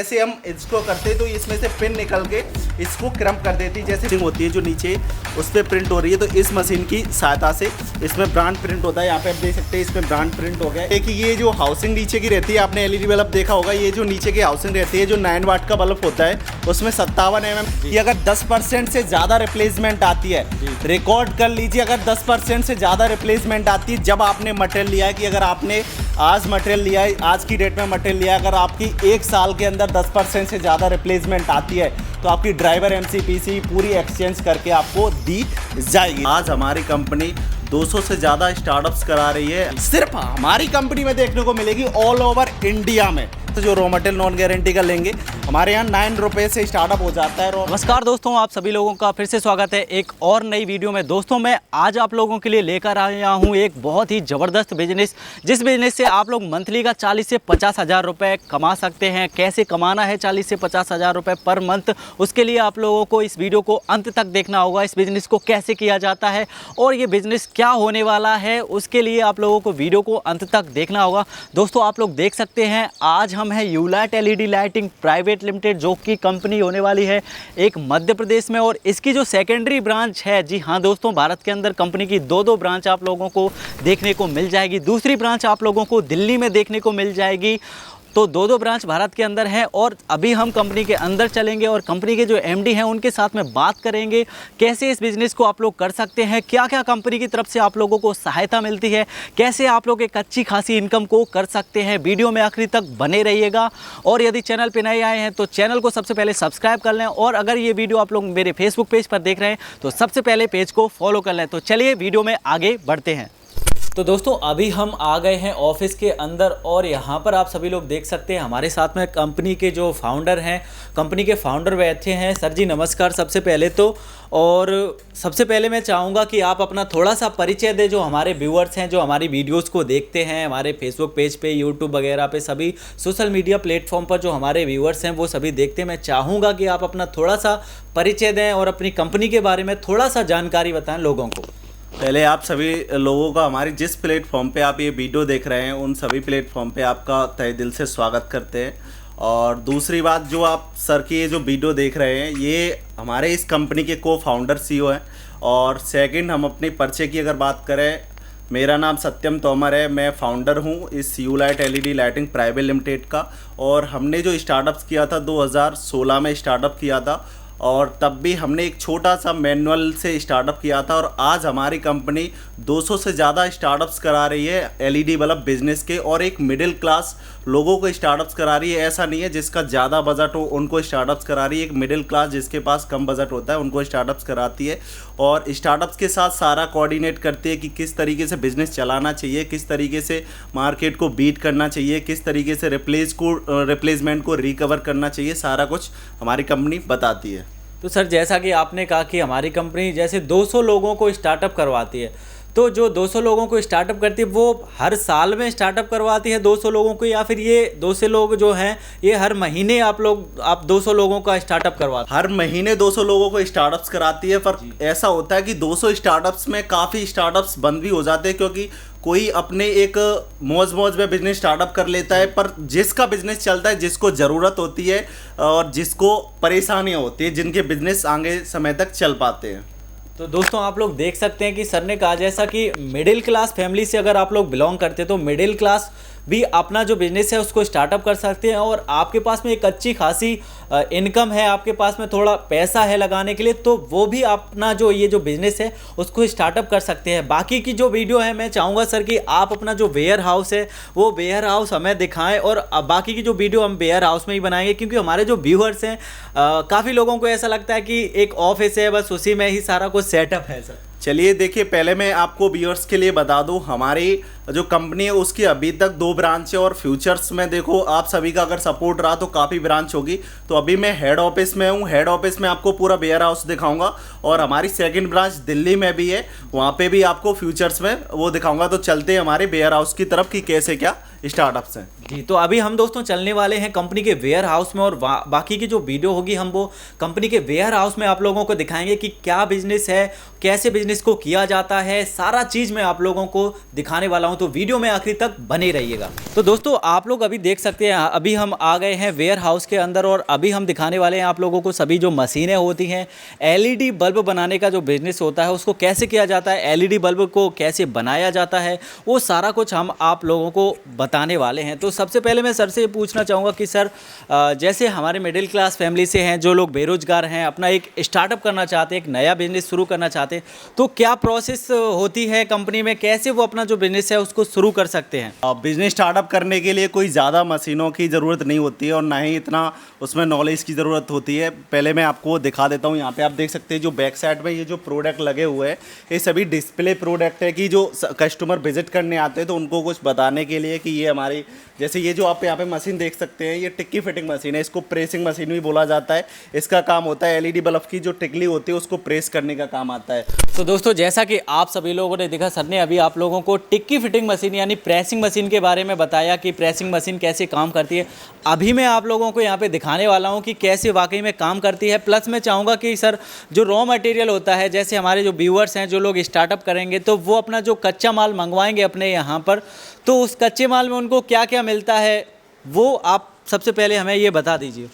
जैसे हम इसको करते तो इसमें से पिन निकल के इसको क्रम्प कर देती, जैसे होती है जो नीचे उस पर प्रिंट हो रही है। तो इस मशीन की सहायता से इसमें ब्रांड प्रिंट होता है। यहाँ पे आप देख सकते हैं इसमें ब्रांड प्रिंट हो गया। देखिए ये जो हाउसिंग नीचे की रहती है, आपने एलईडी बल्ब देखा होगा, ये जो नीचे की हाउसिंग रहती है जो 9 वाट का बल्ब होता है उसमें 57 mm की अगर 10% से ज़्यादा रिप्लेसमेंट आती है, रिकॉर्ड कर लीजिए, अगर 10% से ज़्यादा रिप्लेसमेंट आती है जब आपने मटेरियल लिया है, कि अगर आपने आज मटेरियल लिया है, आज की डेट में मटेरियल लिया है, अगर आपकी 1 साल के अंदर 10% से ज़्यादा रिप्लेसमेंट आती है तो आपकी ड्राइवर एमसीपीसी पूरी एक्सचेंज करके आपको दी जाएगी। आज हमारी कंपनी 200 से ज़्यादा स्टार्टअप्स करा रही है, सिर्फ हमारी कंपनी में देखने को मिलेगी ऑल ओवर इंडिया में। तो जो रॉ मटेरियल नॉन गारंटी का लेंगे, हमारे यहाँ 9 रुपये से स्टार्टअप हो जाता है। नमस्कार दोस्तों, आप सभी लोगों का फिर से स्वागत है एक और नई वीडियो में। दोस्तों मैं आज आप लोगों के लिए लेकर आया हूँ एक बहुत ही ज़बरदस्त बिजनेस, जिस बिजनेस से आप लोग मंथली का 40 से 50 हज़ार रुपये कमा सकते हैं। कैसे कमाना है 40 से 50 हज़ार रुपये पर मंथ, उसके लिए आप लोगों को इस वीडियो को अंत तक देखना होगा। इस बिज़नेस को कैसे किया जाता है और ये बिज़नेस क्या होने वाला है, उसके लिए आप लोगों को वीडियो को अंत तक देखना होगा। दोस्तों आप लोग देख सकते हैं, आज हम हैं यूलाइट एलईडी लाइटिंग प्राइवेट लिमिटेड, जो कि कंपनी होने वाली है एक मध्य प्रदेश में, और इसकी जो सेकेंडरी ब्रांच है, जी हाँ दोस्तों, भारत के अंदर कंपनी की दो ब्रांच आप लोगों को देखने को मिल जाएगी। दूसरी ब्रांच आप लोगों को दिल्ली में देखने को मिल जाएगी। तो दो ब्रांच भारत के अंदर हैं। और अभी हम कंपनी के अंदर चलेंगे और कंपनी के जो एमडी हैं उनके साथ में बात करेंगे कैसे इस बिज़नेस को आप लोग कर सकते हैं, क्या क्या कंपनी की तरफ से आप लोगों को सहायता मिलती है, कैसे आप लोग एक अच्छी खासी इनकम को कर सकते हैं। वीडियो में आखिरी तक बने रहिएगा। और यदि चैनल पर नए आए हैं तो चैनल को सबसे पहले सब्सक्राइब कर लें, और अगर ये वीडियो आप लोग मेरे फेसबुक पेज पर देख रहे हैं तो सबसे पहले पेज को फॉलो कर लें। तो चलिए वीडियो में आगे बढ़ते हैं। तो दोस्तों अभी हम आ गए हैं ऑफिस के अंदर, और यहाँ पर आप सभी लोग देख सकते हैं हमारे साथ में कंपनी के जो फाउंडर हैं, कंपनी के फाउंडर बैठे हैं। सर जी नमस्कार सबसे पहले तो। और सबसे पहले मैं चाहूँगा कि आप अपना थोड़ा सा परिचय दें, जो हमारे व्यूअर्स हैं, जो हमारी वीडियोस को देखते हैं हमारे फेसबुक पेज पे, यूट्यूब वगैरह पे, सभी सोशल मीडिया प्लेटफॉर्म पर जो हमारे व्यूअर्स हैं वो सभी देखते हैं। मैं चाहूँगा कि आप अपना थोड़ा सा परिचय दें और अपनी कंपनी के बारे में थोड़ा सा जानकारी बताएँ लोगों को। पहले आप सभी लोगों का हमारी जिस प्लेटफॉर्म पे आप ये वीडियो देख रहे हैं उन सभी प्लेटफॉर्म पे आपका तहे दिल से स्वागत करते हैं। और दूसरी बात, जो आप सर की ये जो वीडियो देख रहे हैं ये हमारे इस कंपनी के को फाउंडर CEO हैं। और सेकंड, हम अपने परिचय की अगर बात करें, मेरा नाम सत्यम तोमर है, मैं फाउंडर हूँ इस यूलाइट एलईडी लाइटिंग प्राइवेट लिमिटेड का। और हमने जो स्टार्टअप्स किया था 2016 में स्टार्टअप किया था, और तब भी हमने एक छोटा सा मैनुअल से स्टार्टअप किया था। और आज हमारी कंपनी 200 से ज़्यादा स्टार्टअप्स करा रही है एलईडी बल्ब बिजनेस के, और एक मिडिल क्लास लोगों को स्टार्टअप्स करा रही है। ऐसा नहीं है जिसका ज़्यादा बजट हो उनको स्टार्टअप्स करा रही है, एक मिडिल क्लास जिसके पास कम बजट होता है उनको स्टार्टअप्स कराती है। और स्टार्टअप्स के साथ सारा कोऑर्डिनेट करती है कि किस तरीके से बिज़नेस चलाना चाहिए, किस तरीके से मार्केट को बीट करना चाहिए, किस तरीके से रिप्लेसमेंट को रिकवर करना चाहिए, सारा कुछ हमारी कंपनी बताती है। तो सर जैसा कि आपने कहा कि हमारी कंपनी जैसे 200 लोगों को स्टार्टअप करवाती है, तो जो 200 लोगों को स्टार्टअप करती है वो हर साल में स्टार्टअप करवाती है 200 लोगों को, या फिर ये 200 लोग जो हैं ये हर महीने आप 200 लोगों का स्टार्टअप करवाते हैं? हर महीने 200 लोगों को स्टार्टअप्स कराती है। पर ऐसा होता है कि 200 स्टार्टअप्स में काफ़ी स्टार्टअप्स बंद भी हो जाते हैं, क्योंकि कोई अपने एक मौज में बिजनेस स्टार्टअप कर लेता है। पर जिसका बिजनेस चलता है, जिसको ज़रूरत होती है और जिसको परेशानियाँ होती है, जिनके बिजनेस आगे समय तक चल पाते हैं। तो दोस्तों आप लोग देख सकते हैं कि सर ने कहा जैसा कि मिडिल क्लास फैमिली से अगर आप लोग बिलोंग करते हैं तो मिडिल क्लास भी अपना जो बिज़नेस है उसको स्टार्टअप कर सकते हैं। और आपके पास में एक अच्छी खासी इनकम है, आपके पास में थोड़ा पैसा है लगाने के लिए, तो वो भी अपना जो ये जो बिज़नेस है उसको स्टार्टअप कर सकते हैं। बाकी की जो वीडियो है मैं चाहूँगा सर कि आप अपना जो वेयर हाउस है वो वेयर हाउस हमें दिखाएं, और बाकी की जो वीडियो हम वेयर हाउस में ही बनाएंगे, क्योंकि हमारे जो व्यूअर्स हैं काफ़ी लोगों को ऐसा लगता है कि एक ऑफिस है बस उसी में ही सारा कुछ सेटअप है। सर चलिए देखिए, पहले मैं आपको व्यूअर्स के लिए बता दूं, हमारी जो कंपनी है उसकी अभी तक 2 ब्रांच है, और फ्यूचर्स में देखो आप सभी का अगर सपोर्ट रहा तो काफ़ी ब्रांच होगी। तो अभी मैं हेड ऑफिस में हूँ, हेड ऑफिस में आपको पूरा वेयर हाउस दिखाऊंगा, और हमारी सेकंड ब्रांच दिल्ली में भी है, वहाँ पे भी आपको फ्यूचर्स में वो दिखाऊंगा। तो चलते हैं हमारे वेयर हाउस की तरफ कि कैसे क्या स्टार्टअप्स हैं। जी, तो अभी हम दोस्तों चलने वाले हैं कंपनी के वेयर हाउस में और बाकी की जो वीडियो होगी हम वो कंपनी के वेयर हाउस में आप लोगों को दिखाएंगे कि क्या बिजनेस है, कैसे बिजनेस को किया जाता है, सारा चीज़ मैं आप लोगों को दिखाने वाला हूं, तो वीडियो में आखिर तक बने रहिएगा। तो दोस्तों आप लोग अभी देख सकते हैं, अभी हम आ गए हैं वेयर हाउस के अंदर और अभी हम दिखाने वाले हैं आप लोगों को सभी जो मशीनें होती हैं, LED बल्ब बनाने का जो बिजनेस होता है उसको कैसे किया जाता है, LED बल्ब को कैसे बनाया जाता है, वो सारा कुछ हम आप लोगों को बताने वाले हैं। तो सबसे पहले मैं सर से पूछना चाहूँगा कि सर जैसे हमारे मिडिल क्लास फैमिली से हैं, जो लोग बेरोजगार हैं, अपना एक स्टार्टअप करना चाहते हैं, एक नया बिजनेस शुरू करना चाहते हैं, तो क्या प्रोसेस होती है कंपनी में, कैसे वो अपना जो बिजनेस है उसको शुरू कर सकते हैं? बिजनेस स्टार्टअप करने के लिए कोई ज़्यादा मशीनों की ज़रूरत नहीं होती है और ना ही इतना उसमें नॉलेज की ज़रूरत होती है। पहले मैं आपको दिखा देता हूँ। यहाँ पे आप देख सकते हैं जो बैक साइड में ये जो प्रोडक्ट लगे हुए हैं, ये सभी डिस्प्ले प्रोडक्ट है कि जो कस्टमर विजिट करने आते हैं तो उनको कुछ बताने के लिए कि ये हमारी, जैसे ये जो आप यहाँ पे मशीन देख सकते हैं, ये टिक्की फिटिंग मशीन है। इसको प्रेसिंग मशीन भी बोला जाता है। इसका काम होता है LED बल्ब की जो टिकली होती है उसको प्रेस करने का काम आता है। तो दोस्तों जैसा कि आप सभी लोगों ने देखा, सर ने अभी आप लोगों को टिक्की फिटिंग मशीन यानी प्रेसिंग मशीन के बारे में बताया कि प्रेसिंग मशीन कैसे काम करती है। अभी मैं आप लोगों को यहाँ पे दिखाने वाला हूँ कि कैसे वाकई में काम करती है। प्लस मैं चाहूँगा कि सर जो रॉ मटेरियल होता है, जैसे हमारे जो व्यूअर्स हैं, जो लोग स्टार्टअप करेंगे, तो वो अपना जो कच्चा माल मंगवाएंगे अपने यहाँ पर, तो उस कच्चे माल में उनको क्या क्या मिलता है वो आप सबसे पहले हमें ये बता दीजिए।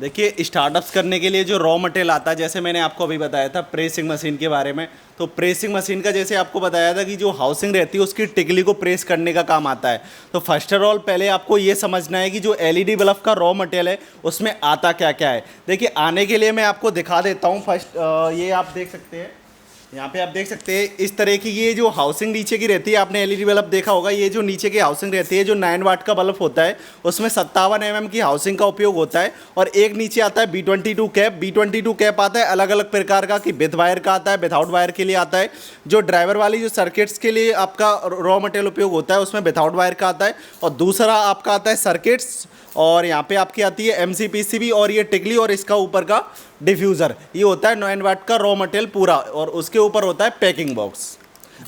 देखिए, स्टार्टअप्स करने के लिए जो रॉ मटेरियल आता है, जैसे मैंने आपको अभी बताया था प्रेसिंग मशीन के बारे में, तो प्रेसिंग मशीन का जैसे आपको बताया था कि जो हाउसिंग रहती है उसकी टिकली को प्रेस करने का काम आता है। तो फर्स्ट ऑफ ऑल पहले आपको ये समझना है कि जो LED बल्ब का रॉ मटेरियल है उसमें आता क्या क्या है। देखिए, आने के लिए मैं आपको दिखा देता हूँ। फर्स्ट ये आप देख सकते हैं, यहाँ पे आप देख सकते हैं इस तरह की ये जो हाउसिंग नीचे की रहती है, आपने LED बल्ब देखा होगा, ये जो नीचे की हाउसिंग रहती है, जो 9 वाट का बल्ब होता है उसमें 57 mm की हाउसिंग का उपयोग होता है। और एक नीचे आता है B22 कैप। B22 कैप आता है अलग अलग प्रकार का, कि विद वायर का आता है, विदाउट वायर के लिए आता है। जो ड्राइवर वाली जो सर्किट्स के लिए आपका रॉ मटेरियल उपयोग होता है उसमें विदाउट वायर का आता है। और दूसरा आपका आता है सर्किट्स, और यहाँ पे आपकी आती है MCPCB और ये टिकली और इसका ऊपर का डिफ्यूज़र। ये होता है 9 वाट का रॉ मटेरियल पूरा, और उसके ऊपर होता है पैकिंग बॉक्स।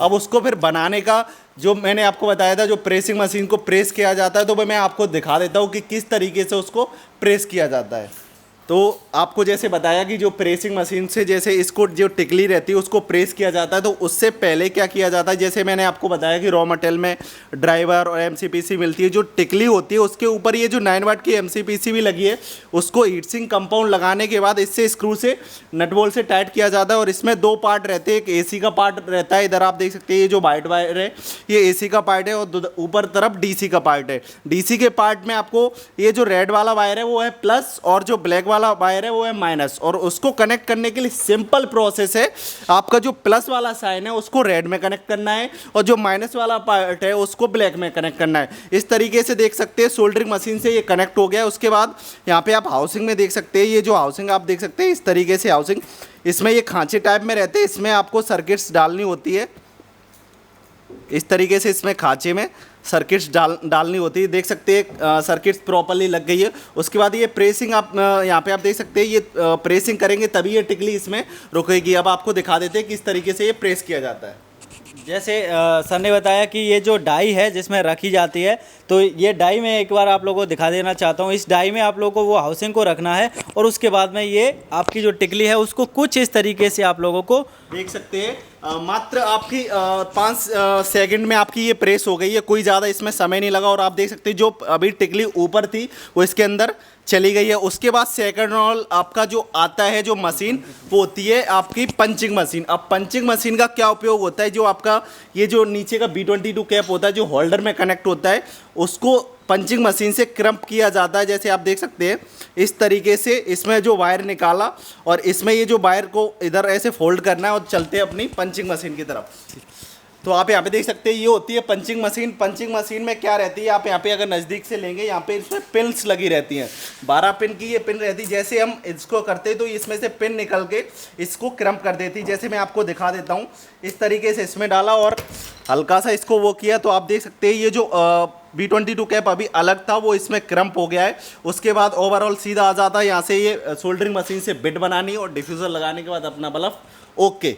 अब उसको फिर बनाने का जो मैंने आपको बताया था, जो प्रेसिंग मशीन को प्रेस किया जाता है, तो मैं आपको दिखा देता हूँ कि किस तरीके से उसको प्रेस किया जाता है। तो आपको जैसे बताया कि जो प्रेसिंग मशीन से जैसे इसको जो टिकली रहती है उसको प्रेस किया जाता है, तो उससे पहले क्या किया जाता है, जैसे मैंने आपको बताया कि रॉ मटेरियल में ड्राइवर और MCPC मिलती है। जो टिकली होती है उसके ऊपर ये जो 9 वाट की MCPC भी लगी है, उसको हीटसिंक कंपाउंड लगाने के बाद इससे स्क्रू से नट बोल्ट से टाइट किया जाता है। और इसमें 2 पार्ट रहते हैं, एक AC का पार्ट रहता है, इधर आप देख सकते हैं ये जो वाइट वायर है ये AC का पार्ट है, और ऊपर तरफ DC का पार्ट है। DC के पार्ट में आपको ये जो रेड वाला वायर है वो है प्लस, और जो ब्लैक वाला वायर है वो है माइनस। और उसको कनेक्ट करने के लिए सिंपल प्रोसेस है, आपका जो प्लस वाला साइन है उसको रेड में कनेक्ट करना है, और जो माइनस वाला पार्ट है उसको ब्लैक में कनेक्ट करना है। इस तरीके से देख सकते हैं सोल्डरिंग मशीन से ये कनेक्ट हो गया है। उसके बाद यहाँ पे आप हाउसिंग में देख सकते हैं, ये जो हाउसिंग आप देख सकते हैं इस तरीके से हाउसिंग, इसमें ये खांचे टाइप में रहते हैं, इसमें आपको सर्किट्स डालनी होती है। इस तरीके से इसमें खांचे में सर्किट्स डालनी होती है। देख सकते हैं सर्किट्स प्रॉपर्ली लग गई है। उसके बाद ये प्रेसिंग आप यहाँ पे आप देख सकते हैं, ये प्रेसिंग करेंगे तभी ये टिकली इसमें रुकेगी। अब आपको दिखा देते हैं किस तरीके से ये प्रेस किया जाता है। जैसे सर ने बताया कि ये जो डाई है जिसमें रखी जाती है, तो ये डाई मैं एक बार आप लोगों को दिखा देना चाहता हूँ। इस डाई में आप लोगों को वो हाउसिंग को रखना है, और उसके बाद में ये आपकी जो टिकली है उसको कुछ इस तरीके से आप लोगों को देख सकते हैं। मात्र आपकी 5 सेकंड में आपकी ये प्रेस हो गई है, कोई ज़्यादा इसमें समय नहीं लगा। और आप देख सकते हैं जो अभी टिकली ऊपर थी वो इसके अंदर चली गई है। उसके बाद सेकंड रोल आपका जो आता है जो मशीन, वो होती है आपकी पंचिंग मशीन। अब पंचिंग मशीन का क्या उपयोग होता है, जो आपका ये जो नीचे का B22 कैप होता है जो होल्डर में कनेक्ट होता है, उसको पंचिंग मशीन से क्रम्प किया जाता है। जैसे आप देख सकते हैं इस तरीके से इसमें जो वायर निकाला, और इसमें ये जो वायर को इधर ऐसे फोल्ड करना है और चलते हैं अपनी पंचिंग मशीन की तरफ। तो आप यहाँ पे देख सकते हैं ये होती है पंचिंग मशीन। पंचिंग मशीन में क्या रहती है, आप यहाँ पे अगर नज़दीक से लेंगे, यहाँ पे इसमें पिन्स लगी रहती हैं, 12 पिन की ये पिन रहती है। जैसे हम इसको करते हैं तो इसमें से पिन निकल के इसको क्रम्प कर देती है। जैसे मैं आपको दिखा देता हूँ, इस तरीके से इसमें डाला और हल्का सा इसको वो किया, तो आप देख सकते हैं ये जो V22 कैप अभी अलग था, वो इसमें क्रम्प हो गया है। उसके बाद ओवरऑल सीधा आ जाता है। यहाँ से ये सोल्डरिंग मशीन से बिट बनानी और डिफ्यूज़र लगाने के बाद अपना बल्ब ओके।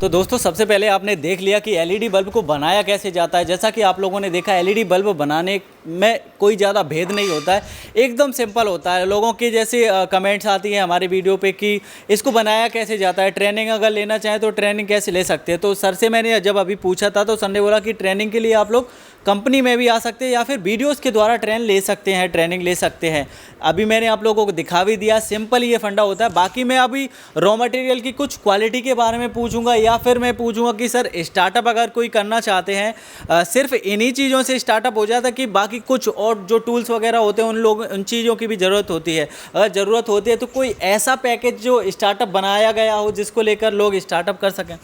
तो दोस्तों सबसे पहले आपने देख लिया कि एलईडी बल्ब को बनाया कैसे जाता है। जैसा कि आप लोगों ने देखा, एलईडी बल्ब बनाने में कोई ज़्यादा भेद नहीं होता है, एकदम सिंपल होता है। लोगों की जैसे कमेंट्स आती हैं हमारे वीडियो पे कि इसको बनाया कैसे जाता है, ट्रेनिंग अगर लेना चाहें तो ट्रेनिंग कैसे ले सकते हैं। तो सर से मैंने जब अभी पूछा था तो सर ने बोला कि ट्रेनिंग के लिए आप लोग कंपनी में भी आ सकते हैं या फिर वीडियोस के द्वारा ट्रेनिंग ले सकते हैं। अभी मैंने आप लोगों को दिखा भी दिया, सिंपल ये फंडा होता है। बाकी मैं अभी रॉ मटेरियल की कुछ क्वालिटी के बारे में पूछूंगा या फिर मैं पूछूंगा कि सर स्टार्टअप अगर कोई करना चाहते हैं सिर्फ इन्हीं चीज़ों से स्टार्टअप हो जाता है कि बाकी कुछ और जो टूल्स वगैरह होते हैं उन चीज़ों की भी ज़रूरत होती है। अगर ज़रूरत होती है तो कोई ऐसा पैकेज जो स्टार्टअप बनाया गया हो जिसको लेकर लोग स्टार्टअप कर सकें।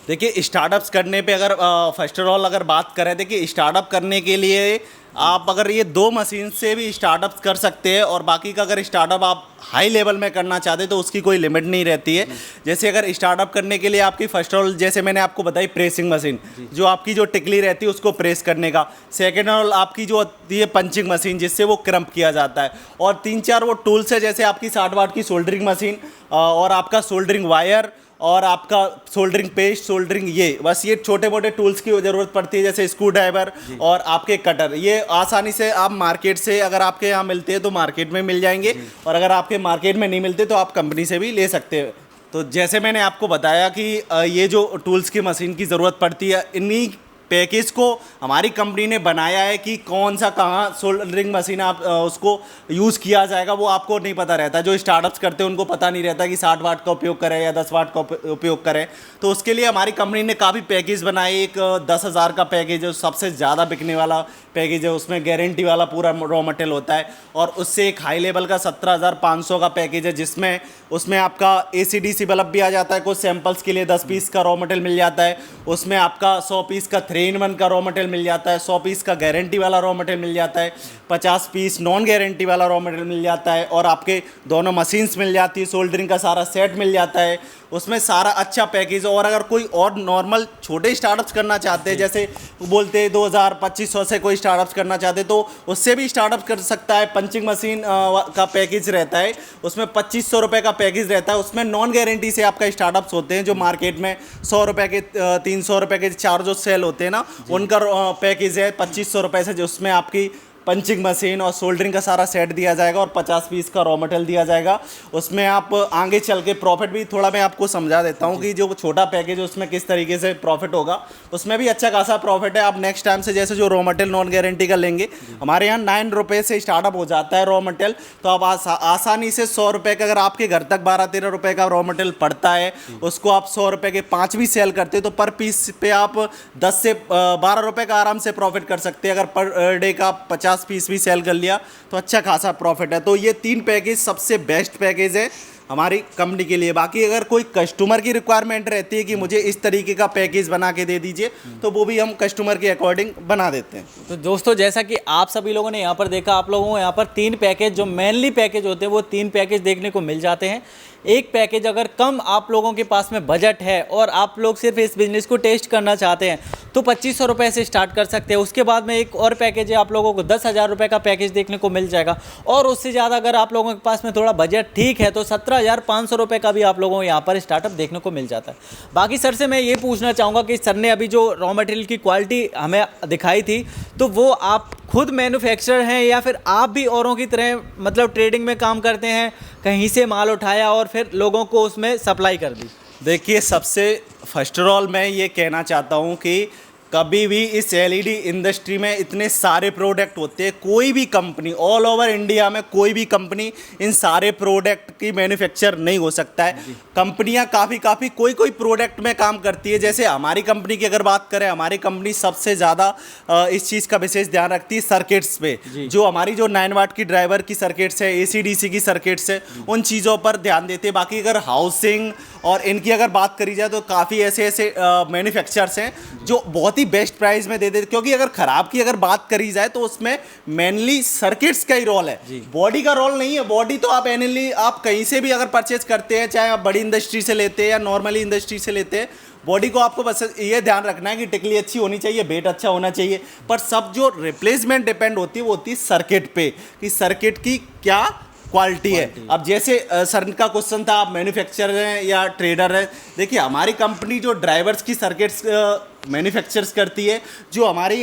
देखिए स्टार्टअप्स करने पे अगर फर्स्ट ऑफ ऑल अगर बात करें, देखिए स्टार्टअप करने के लिए आप अगर ये 2 मशीन से भी स्टार्टअप्स कर सकते हैं और बाकी का अगर स्टार्टअप आप हाई लेवल में करना चाहते हैं तो उसकी कोई लिमिट नहीं रहती है। जैसे अगर स्टार्टअप करने के लिए आपकी फर्स्ट ऑल जैसे मैंने आपको बताई प्रेसिंग मशीन, जो आपकी जो टिकली रहती है उसको प्रेस करने का। सेकेंड ऑल आपकी जो होती है पंचिंग मशीन जिससे वो क्रम्प किया जाता है। और 3-4 वो टूल्स है जैसे आपकी 60 वाट की सोल्डरिंग मशीन और आपका सोल्डरिंग वायर और आपका सोल्डरिंग पेस्ट, सोल्डरिंग, ये बस ये छोटे मोटे टूल्स की ज़रूरत पड़ती है जैसे स्क्रू ड्राइवर और आपके कटर। ये आसानी से आप मार्केट से अगर आपके यहाँ मिलते हैं तो मार्केट में मिल जाएंगे और अगर आपके मार्केट में नहीं मिलते तो आप कंपनी से भी ले सकते हैं। तो जैसे मैंने आपको बताया कि ये जो टूल्स की मशीन की ज़रूरत पड़ती है, इन्हीं पैकेज को हमारी कंपनी ने बनाया है कि कौन सा कहाँ सोल्डरिंग मशीन आप उसको यूज़ किया जाएगा वो आपको नहीं पता रहता। जो स्टार्टअप्स करते हैं उनको पता नहीं रहता कि 60 वाट का उपयोग करें या 10 वाट का उपयोग करें। तो उसके लिए हमारी कंपनी ने काफ़ी पैकेज बनाए। एक 10,000 का पैकेज है, सबसे ज़्यादा बिकने वाला पैकेज है, उसमें गारंटी वाला पूरा रॉ मटेरियल होता है। और उससे एक हाई लेवल का 17,500 का पैकेज है जिसमें उसमें आपका ACDC बल्ब भी आ जाता है। कुछ सैंपल्स के लिए 10 पीस का रॉ मटेरियल मिल जाता है। उसमें आपका 100 पीस का 3-in-1 का रॉ मटेरियल मिल जाता है, 100 पीस का गारंटी वाला रॉ मटेरियल मिल जाता है, 50 पीस नॉन गारंटी वाला रॉ मटेरियल मिल जाता है और आपके दोनों मशीन्स मिल जाती है, सोल्डरिंग का सारा सेट मिल जाता है। उसमें सारा अच्छा पैकेज। और अगर कोई और नॉर्मल छोटे स्टार्टअप्स करना चाहते हैं, जैसे बोलते हैं 2,000-2,500 से कोई स्टार्टअप्स करना चाहते हैं तो उससे भी स्टार्टअप कर सकता है। पंचिंग मशीन का पैकेज रहता है, उसमें 2,500 रुपये का पैकेज रहता है। उसमें नॉन गारंटी से आपका स्टार्टअप्स होते हैं जो मार्केट में 100 रुपये के 300 रुपये के 4 जो सेल होते हैं ना, उनका पैकेज है 2,500 रुपये से, जिसमें आपकी पंचिंग मशीन और सोल्डरिंग का सारा सेट दिया जाएगा और 50 पीस का रॉ मटेरियल दिया जाएगा। उसमें आप आगे चल के प्रॉफिट भी थोड़ा मैं आपको समझा देता हूँ कि जो छोटा पैकेज है उसमें किस तरीके से प्रॉफिट होगा। उसमें भी अच्छा खासा प्रॉफिट है। आप नेक्स्ट टाइम से जैसे जो रॉ मटेरियल नॉन गारंटी का लेंगे, हमारे यहाँ 9 रुपये से स्टार्टअप हो जाता है रॉ मटेरियल। तो आप आसानी से 100 रुपये का, अगर आपके घर तक 12-13 रुपये का रॉ मटेरियल पड़ता है, उसको आप 100 रुपये के 5 भी सेल करते तो पर पीस पे आप 10 से 12 रुपये का आराम से प्रॉफिट कर सकते हैं। अगर पर डे का 50 पीस भी सेल कर लिया तो अच्छा खासा प्रॉफिट है। तो ये 3 पैकेज सबसे बेस्ट पैकेज है हमारी कंपनी के लिए। बाकी अगर कोई कस्टमर की रिक्वायरमेंट रहती है कि मुझे इस तरीके का पैकेज बना के दे दीजिए तो वो भी हम कस्टमर के अकॉर्डिंग बना देते हैं। तो दोस्तों जैसा कि आप सभी लोगों ने यहाँ पर देखा, आप लोगों को यहाँ पर 3 पैकेज जो मेनली पैकेज होते हैं वो 3 पैकेज देखने को मिल जाते हैं। एक पैकेज अगर कम आप लोगों के पास में बजट है और आप लोग सिर्फ इस बिज़नेस को टेस्ट करना चाहते हैं तो 2,500 रुपये से स्टार्ट कर सकते हैं। उसके बाद में एक और पैकेज है, आप लोगों को 10,000 रुपये का पैकेज देखने को मिल जाएगा। और उससे ज़्यादा अगर आप लोगों के पास में थोड़ा बजट ठीक है तो 17,500 रुपये का भी आप लोगों को यहाँ पर स्टार्टअप देखने को मिल जाता है। बाकी सर से मैं ये पूछना चाहूँगा कि सर ने अभी जो रॉ मटेरियल की क्वालिटी हमें दिखाई थी तो वो आप खुद मैन्युफैक्चरर हैं या फिर आप भी औरों की तरह मतलब ट्रेडिंग में काम करते हैं, कहीं से माल उठाया और फिर लोगों को उसमें सप्लाई कर दी? देखिए सबसे फर्स्ट ऑफ ऑल मैं ये कहना चाहता हूँ कि कभी भी इस एलईडी इंडस्ट्री में इतने सारे प्रोडक्ट होते हैं, कोई भी कंपनी ऑल ओवर इंडिया में कोई भी कंपनी इन सारे प्रोडक्ट की मैन्युफैक्चर नहीं हो सकता है। कंपनियां काफ़ी कोई प्रोडक्ट में काम करती है। जैसे हमारी कंपनी की अगर बात करें, हमारी कंपनी सबसे ज़्यादा इस चीज़ का विशेष ध्यान रखती है सर्किट्स पे। जो हमारी जो 9 वाट की ड्राइवर की सर्किट्स है, ACDC की सर्किट्स है, उन चीज़ों पर ध्यान देते हैं। बाकी अगर हाउसिंग और इनकी अगर बात करी जाए तो काफ़ी ऐसे मैन्युफैक्चरर्स हैं जो बहुत ही बेस्ट प्राइस में दे देते। क्योंकि अगर ख़राब की अगर बात करी जाए तो उसमें मेनली सर्किट्स का ही रोल है, बॉडी का रोल नहीं है। बॉडी तो आप एनली आप कहीं से भी अगर परचेज करते हैं, चाहे आप बड़ी इंडस्ट्री से लेते हैं या नॉर्मली इंडस्ट्री से लेते हैं, बॉडी को आपको बस ये ध्यान रखना है कि टिकली अच्छी होनी चाहिए, वेट अच्छा होना चाहिए, पर सब जो रिप्लेसमेंट डिपेंड होती है वो होती है सर्किट पे, कि सर्किट की क्या क्वालिटी है। अब जैसे सर का क्वेश्चन था, आप मैन्युफैक्चरर हैं या ट्रेडर हैं। देखिए हमारी कंपनी जो ड्राइवर्स की सर्किट्स मैन्युफैक्चर्स करती है, जो हमारी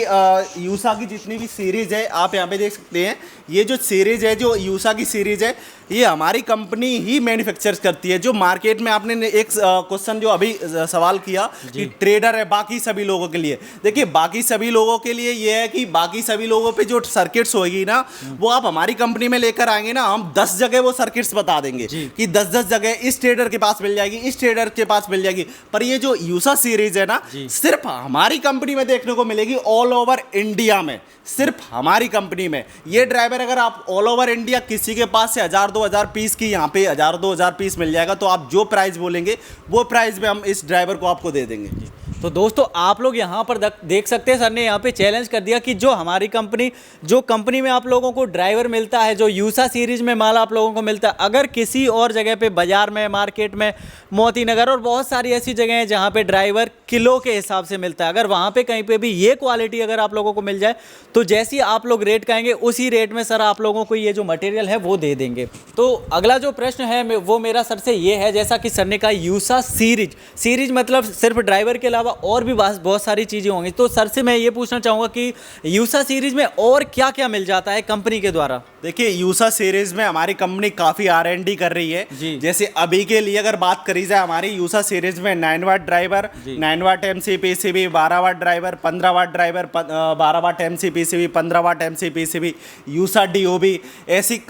यूसा की जितनी भी सीरीज़ है आप यहाँ पे देख सकते हैं, ये जो सीरीज़ है, जो यूसा की सीरीज़ है, ये हमारी कंपनी ही मैन्युफैक्चर्स करती है। जो मार्केट में आपने एक क्वेश्चन जो अभी सवाल किया कि ट्रेडर है बाकी सभी लोगों के लिए, देखिए बाकी सभी लोगों के लिए ये है कि बाकी सभी लोगों पे जो सर्किट्स होगी ना, वो आप हमारी कंपनी में लेकर आएंगे ना, हम 10 जगह वो सर्किट्स बता देंगे कि 10-10 जगह इस ट्रेडर के पास मिल जाएगी, इस ट्रेडर के पास मिल जाएगी। पर ये जो यूसा सीरीज है ना, सिर्फ हमारी कंपनी में देखने को मिलेगी, ऑल ओवर इंडिया में, सिर्फ हमारी कंपनी में। ये ड्राइवर अगर आप ऑल ओवर इंडिया किसी के पास से 1000-2000 पीस की, यहाँ पे 1000-2000 पीस मिल जाएगा, तो आप जो प्राइस बोलेंगे वो प्राइस में हम इस ड्राइवर को आपको दे देंगे। तो दोस्तों आप लोग यहाँ पर देख सकते हैं, सर ने यहाँ पे चैलेंज कर दिया कि जो हमारी कंपनी, जो कंपनी में आप लोगों को ड्राइवर मिलता है, जो यूसा सीरीज में माल आप लोगों को मिलता है, अगर किसी और जगह पे बाजार में, मार्केट में, मोती नगर और बहुत सारी ऐसी जगह हैं जहाँ पे ड्राइवर किलो के हिसाब से मिलता है, अगर वहाँ पे कहीं पे भी ये क्वालिटी अगर आप लोगों को मिल जाए, तो जैसी आप लोग रेट कहेंगे उसी रेट में सर आप लोगों को ये जो मटेरियल है वो दे देंगे। तो अगला जो प्रश्न है वो मेरा सर से ये है, जैसा कि सर ने कहा यूसा सीरीज मतलब सिर्फ ड्राइवर के अलावा और भी बहुत सारी चीज़ें होंगी, तो सर से मैं ये पूछना चाहूँगा कि यूसा सीरीज में और क्या क्या मिल जाता है कंपनी के द्वारा। देखिए यूसा सीरीज में हमारी कंपनी काफ़ी R&D कर रही है। जैसे अभी के लिए अगर बात करी जाए, हमारी यूसा सीरीज में 9 वाट ड्राइवर, 9 वाट MCPCB, 12 वाट ड्राइवर, 15 वाट ड्राइवर, 12 वाट MCPCB, 15 वाट MCPCB, यूसा DOB, ऐसी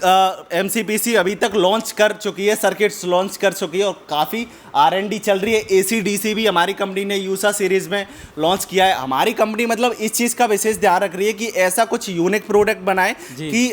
MCPC अभी तक लॉन्च कर चुकी है, सर्किट्स लॉन्च कर चुकी है, और काफ़ी R&D चल रही है। AC/DC भी हमारी कंपनी ने यूसा सीरीज में लॉन्च किया है। हमारी कंपनी मतलब इस चीज़ का विशेष ध्यान रख रही है कि ऐसा कुछ यूनिक प्रोडक्ट बनाए कि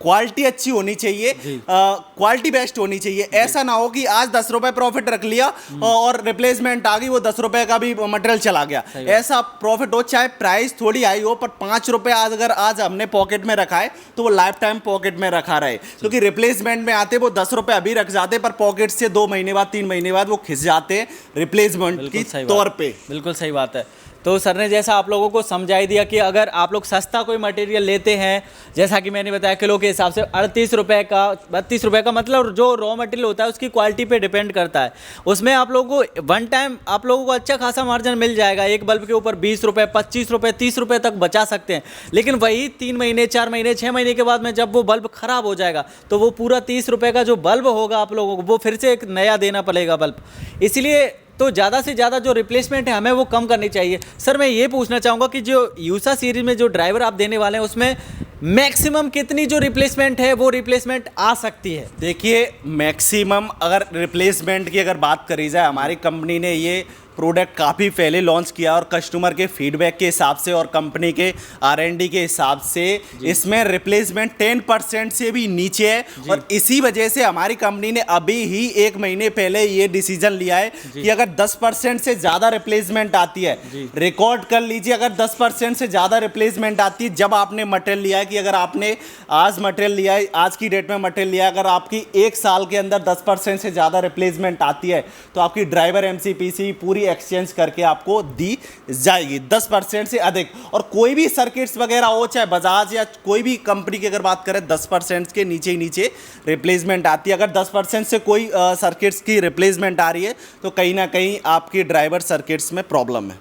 क्वालिटी अच्छी होनी चाहिए, क्वालिटी बेस्ट होनी चाहिए। ऐसा ना हो कि आज 10 रुपए प्रॉफिट रख लिया और रिप्लेसमेंट आ गई, वो 10 रुपए का भी मटेरियल चला गया। ऐसा प्रॉफिट हो, चाहे प्राइस थोड़ी आई हो, पर 5 रुपए अगर आज हमने पॉकेट में रखा है तो वो लाइफ टाइम पॉकेट में रखा रहे, क्योंकि रिप्लेसमेंट में आते वो 10 रुपए अभी रख जाते, पर पॉकेट से 2 महीने बाद, 3 महीने बाद वो खिस जाते हैं रिप्लेसमेंट की तौर पर। बिल्कुल सही बात है। तो सर ने जैसा आप लोगों को समझाई दिया कि अगर आप लोग सस्ता कोई मटेरियल लेते हैं, जैसा कि मैंने बताया किलो के हिसाब से 38 रुपये का, 32 रुपये का, मतलब जो रॉ मटेरियल होता है उसकी क्वालिटी पे डिपेंड करता है। उसमें आप लोगों को वन टाइम आप लोगों को अच्छा खासा मार्जिन मिल जाएगा। एक बल्ब के ऊपर 20 रुपये, 25 रुपये, 30 रुपये तक बचा सकते हैं। लेकिन वही 3 महीने, 4 महीने, 6 महीने के बाद में जब वो बल्ब ख़राब हो जाएगा, तो वो पूरा 30 रुपये का जो बल्ब होगा आप लोगों को, वो फिर से एक नया देना पड़ेगा बल्ब। इसलिए तो ज़्यादा से ज़्यादा जो रिप्लेसमेंट है हमें वो कम करनी चाहिए। सर मैं ये पूछना चाहूँगा कि जो यूसा सीरीज में जो ड्राइवर आप देने वाले हैं, उसमें मैक्सिमम कितनी जो रिप्लेसमेंट है वो रिप्लेसमेंट आ सकती है? देखिए मैक्सिमम अगर रिप्लेसमेंट की अगर बात करी जाए, हमारी कंपनी ने ये प्रोडक्ट काफ़ी पहले लॉन्च किया और कस्टमर के फीडबैक के हिसाब से और कंपनी के R&D के हिसाब से इसमें रिप्लेसमेंट 10% से भी नीचे है। और इसी वजह से हमारी कंपनी ने अभी ही 1 महीने पहले ये डिसीजन लिया है कि अगर 10% से ज़्यादा रिप्लेसमेंट आती है, रिकॉर्ड कर लीजिए, अगर 10% से ज़्यादा रिप्लेसमेंट आती है जब आपने मटेरियल लिया है, कि अगर आपने आज मटेरियल लिया है, आज की डेट में मटेरियल लिया है, अगर आपकी 1 साल के अंदर 10% से ज़्यादा रिप्लेसमेंट आती है, तो आपकी ड्राइवर MCPC पूरी एक्सचेंज करके आपको दी जाएगी 10% से अधिक। और कोई भी सर्किट्स वगैरह हो, चाहे बजाज या कोई भी कंपनी की अगर बात करें, 10% के नीचे ही नीचे रिप्लेसमेंट आती है। अगर 10% से कोई सर्किट्स की रिप्लेसमेंट आ रही है, तो कहीं ना कहीं आपकी ड्राइवर सर्किट्स में प्रॉब्लम है।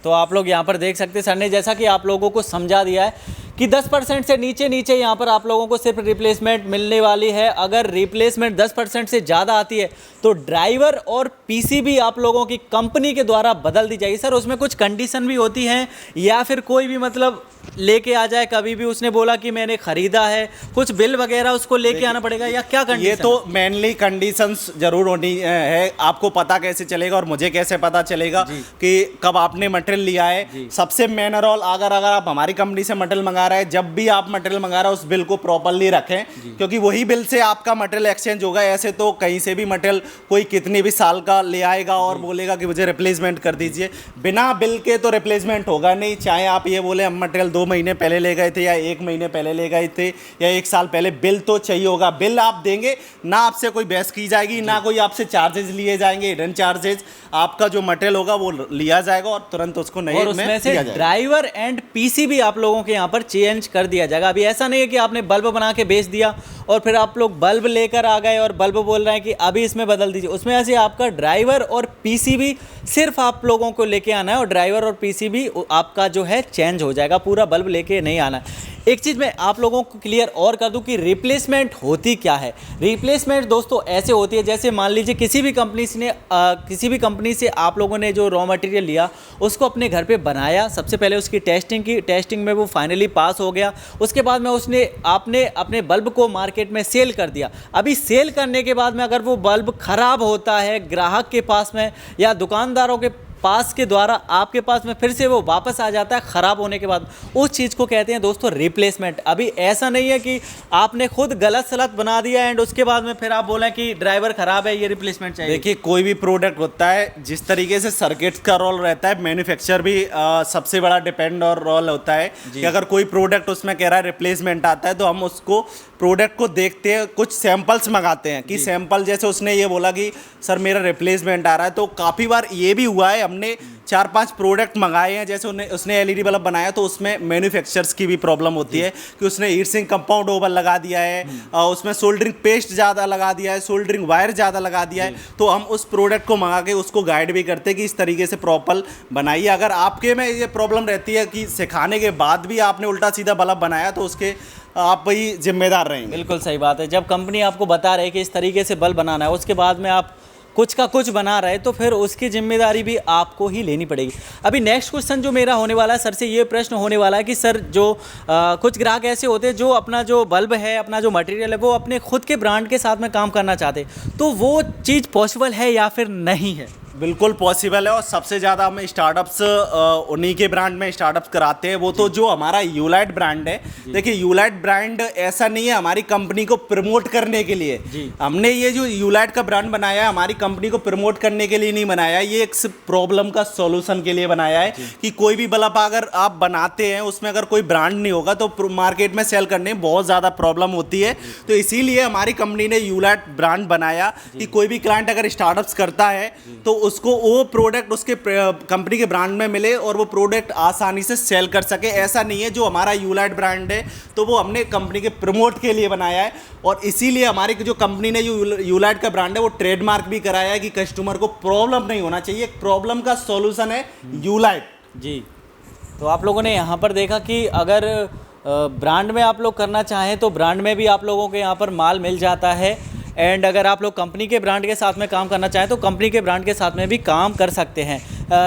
तो आप लोग यहाँ पर देख सकते हैं, सर ने जैसा कि आप लोगों को समझा दिया है कि 10% से नीचे नीचे यहाँ पर आप लोगों को सिर्फ रिप्लेसमेंट मिलने वाली है। अगर रिप्लेसमेंट 10% से ज़्यादा आती है तो ड्राइवर और PCB आप लोगों की कंपनी के द्वारा बदल दी जाएगी। सर उसमें कुछ कंडीशन भी होती हैं, या फिर कोई भी मतलब लेके आ जाए, कभी भी उसने बोला कि मैंने ख़रीदा है, कुछ बिल वगैरह उसको लेके आना पड़ेगा, या क्या कंडीशन? ये तो मेनली कंडीशंस जरूर होनी है। आपको पता कैसे चलेगा और मुझे कैसे पता चलेगा कि कब आपने मटेरियल लिया है? सबसे मेन रोल, अगर आप हमारी कंपनी से मटेरियल मंगा मंगा रहे हैं, जब भी आप मटेरियल मंगा रहे हैं उस बिल को प्रॉपरली रखें, क्योंकि वही बिल से आपका मटेरियल एक्सचेंज होगा। ऐसे तो कहीं से भी मटेरियल कोई कितनी भी साल का ले आएगा और बोलेगा कि मुझे रिप्लेसमेंट कर दीजिए, बिना बिल के तो रिप्लेसमेंट होगा नहीं। चाहे आप ये बोले हम मटेरियल 2 महीने पहले ले गए थे या 1 महीने पहले ले गए थे या 1 साल पहले, बिल तो चाहिए होगा। बिल आप देंगे ना, आपसे कोई बहस की जाएगी ना, कोई आपसे चार्जेस लिए जाएंगे, हिडन चार्जेस। आपका जो मटेरियल होगा वो लिया जाएगा और तुरंत उसको नए और उसमें से ड्राइवर एंड पीसीबी आप लोगों के यहाँ पर चेंज कर दिया जाएगा। अभी ऐसा नहीं है कि आपने बल्ब बना के बेच दिया और फिर आप लोग बल्ब लेकर आ गए और बल्ब बोल रहे हैं कि अभी इसमें बदल दीजिए। उसमें ऐसे आपका ड्राइवर और पीसीबी सिर्फ आप लोगों को लेके आना है और ड्राइवर और पीसीबी आपका जो है चेंज हो जाएगा, पूरा बल्ब लेके नहीं आना है। एक चीज़ मैं आप लोगों को क्लियर और कर दूं कि रिप्लेसमेंट होती क्या है। रिप्लेसमेंट दोस्तों ऐसे होती है, जैसे मान लीजिए किसी भी कंपनी से आप लोगों ने जो रॉ मटेरियल लिया उसको अपने घर पे बनाया, सबसे पहले उसकी टेस्टिंग की, टेस्टिंग में वो फाइनली पास हो गया, उसके बाद में आपने अपने बल्ब को मार्केट में सेल कर दिया। अभी सेल करने के बाद में अगर वो बल्ब ख़राब होता है ग्राहक के पास में या दुकानदारों के पास के द्वारा आपके पास में फिर से वो वापस आ जाता है ख़राब होने के बाद, उस चीज़ को कहते हैं दोस्तों रिप्लेसमेंट। अभी ऐसा नहीं है कि आपने खुद गलत सलत बना दिया एंड उसके बाद में फिर आप बोलें कि ड्राइवर ख़राब है, ये रिप्लेसमेंट चाहिए। देखिए कोई भी प्रोडक्ट होता है, जिस तरीके से सर्किट्स का रोल रहता है, मैन्युफैक्चर भी सबसे बड़ा डिपेंड और रोल होता है कि अगर कोई प्रोडक्ट उसमें कह रहा है रिप्लेसमेंट आता है तो हम उसको प्रोडक्ट को देखते हैं, कुछ सैंपल्स मंगाते हैं कि सैंपल, जैसे उसने ये बोला कि सर मेरा रिप्लेसमेंट आ रहा है, तो काफ़ी बार ये भी हुआ है हमने 4-5 प्रोडक्ट मंगाए हैं। जैसे उसने एलईडी बल्ब बनाया तो उसमें मैन्युफैक्चरर्स की भी प्रॉब्लम होती है कि उसने हीट सिंक कंपाउंड ओवर लगा दिया है, उसमें सोल्डरिंग पेस्ट ज़्यादा लगा दिया है, सोल्डरिंग वायर ज़्यादा लगा दिया है, तो हम उस प्रोडक्ट को मंगा के उसको गाइड भी करते हैं कि इस तरीके से प्रॉपर बनाइए। अगर आपके में ये प्रॉब्लम रहती है कि सिखाने के बाद भी आपने उल्टा सीधा बल्ब बनाया तो उसके आप ही जिम्मेदार रहेंगे। बिल्कुल सही बात है। जब कंपनी आपको बता रही है कि इस तरीके से बल्ब बनाना है, उसके बाद में आप कुछ का कुछ बना रहे तो फिर उसकी जिम्मेदारी भी आपको ही लेनी पड़ेगी। अभी नेक्स्ट क्वेश्चन जो मेरा होने वाला है सर से, ये प्रश्न होने वाला है कि सर जो कुछ ग्राहक ऐसे होते हैं जो अपना जो बल्ब है, अपना जो मटेरियल है, वो अपने खुद के ब्रांड के साथ में काम करना चाहते हैं, तो वो चीज़ पॉसिबल है या फिर नहीं है? बिल्कुल पॉसिबल है और सबसे ज़्यादा हम स्टार्टअप्स उन्हीं के ब्रांड में स्टार्टअप्स कराते हैं। वो तो जो हमारा यूलाइट ब्रांड है, देखिए यूलाइट ब्रांड ऐसा नहीं है हमारी कंपनी को प्रमोट करने के लिए। हमने ये जो यूलाइट का ब्रांड बनाया है हमारी कंपनी को प्रमोट करने के लिए नहीं बनाया, ये एक प्रॉब्लम का सॉल्यूशन के लिए बनाया है कि कोई भी बल्ब अगर आप बनाते हैं उसमें अगर कोई ब्रांड नहीं होगा तो मार्केट में सेल करने में बहुत ज़्यादा प्रॉब्लम होती है। तो इसीलिए हमारी कंपनी ने यूलाइट ब्रांड बनाया कि कोई भी क्लाइंट अगर स्टार्टअप्स करता है तो उसको वो प्रोडक्ट उसके कंपनी के ब्रांड में मिले और वो प्रोडक्ट आसानी से सेल कर सके। ऐसा नहीं है जो हमारा यूलाइट ब्रांड है तो वो हमने कंपनी के प्रमोट के लिए बनाया है और इसीलिए हमारी जो कंपनी ने यूलाइट का ब्रांड है वो ट्रेडमार्क भी कराया है कि कस्टमर को प्रॉब्लम नहीं होना चाहिए। प्रॉब्लम का सॉल्यूशन है यूलाइट जी। तो आप लोगों ने यहाँ पर देखा कि अगर ब्रांड में आप लोग करना चाहें तो ब्रांड में भी आप लोगों के यहाँ पर माल मिल जाता है एंड अगर आप लोग कंपनी के ब्रांड के साथ में काम करना चाहें तो कंपनी के ब्रांड के साथ में भी काम कर सकते हैं।